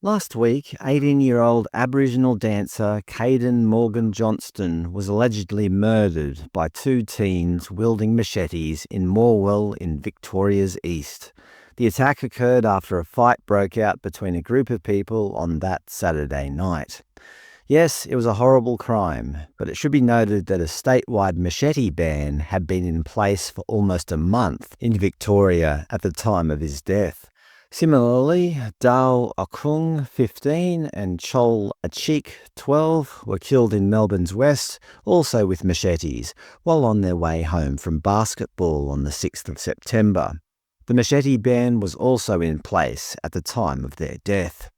Last week, 18-year-old Aboriginal dancer Kaiden Morgan-Johnston was allegedly murdered by two teens wielding machetes in Morwell in Victoria's east. The attack occurred after a fight broke out between a group of people on that Saturday night. Yes, it was a horrible crime, but it should be noted that a statewide machete ban had been in place for almost a month in Victoria at the time of his death. Similarly, Dau Akueng, 15, and Chol Achiek, 12, were killed in Melbourne's west, also with machetes, while on their way home from basketball on the 6th of September. The machete ban was also in place at the time of their death.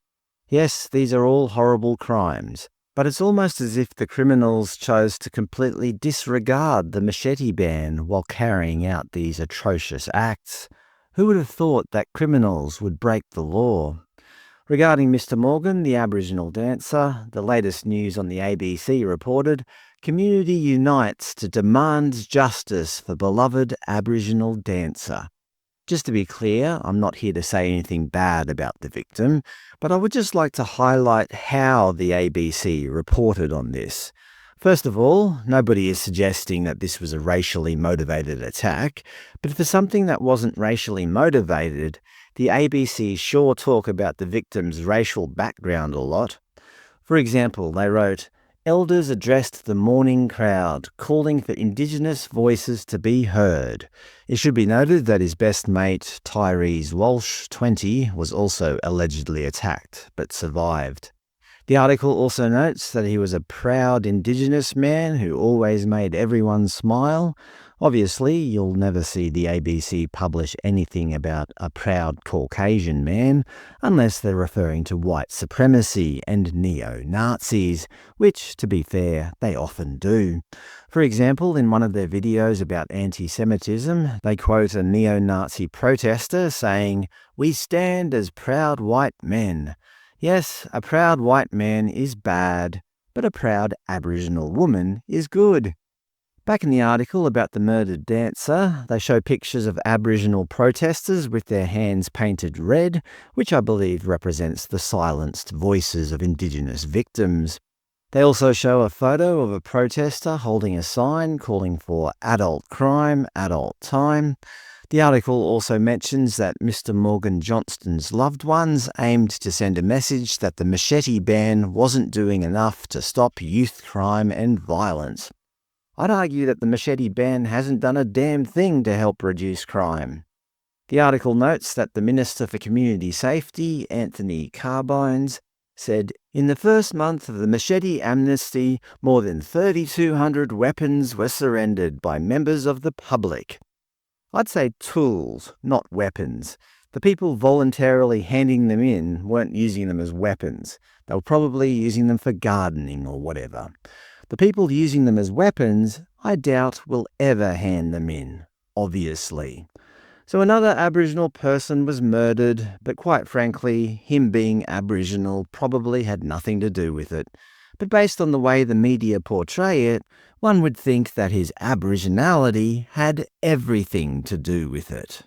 Yes, these are all horrible crimes, but it's almost as if the criminals chose to completely disregard the machete ban while carrying out these atrocious acts. Who would have thought that criminals would break the law? Regarding Mr. Morgan, the Aboriginal dancer, the latest news on the ABC reported, community unites to demand justice for beloved Aboriginal dancer. Just to be clear, I'm not here to say anything bad about the victim, but I would just like to highlight how the ABC reported on this. First of all, nobody is suggesting that this was a racially motivated attack, but for something that wasn't racially motivated, the ABC sure talk about the victim's racial background a lot. For example, they wrote, "Elders addressed the mourning crowd, calling for Indigenous voices to be heard." It should be noted that his best mate, Tyrese Walsh, 20, was also allegedly attacked, but survived. The article also notes that he was a proud Indigenous man who always made everyone smile. Obviously, you'll never see the ABC publish anything about a proud Caucasian man, unless they're referring to white supremacy and neo-Nazis, which, to be fair, they often do. For example, in one of their videos about anti-Semitism, they quote a neo-Nazi protester saying, "We stand as proud white men." Yes, a proud white man is bad, but a proud Aboriginal woman is good. Back in the article about the murdered dancer, they show pictures of Aboriginal protesters with their hands painted red, which I believe represents the silenced voices of Indigenous victims. They also show a photo of a protester holding a sign calling for adult crime, adult time. The article also mentions that Mr. Morgan-Johnston's loved ones aimed to send a message that the machete ban wasn't doing enough to stop youth crime and violence. I'd argue that the machete ban hasn't done a damn thing to help reduce crime. The article notes that the Minister for Community Safety, Anthony Carbines, said, "In the first month of the machete amnesty, more than 3,200 weapons were surrendered by members of the public." I'd say tools, not weapons. The people voluntarily handing them in weren't using them as weapons. They were probably using them for gardening or whatever. The people using them as weapons, I doubt will ever hand them in, obviously. So another Aboriginal person was murdered, but quite frankly, him being Aboriginal probably had nothing to do with it. But based on the way the media portray it, one would think that his Aboriginality had everything to do with it.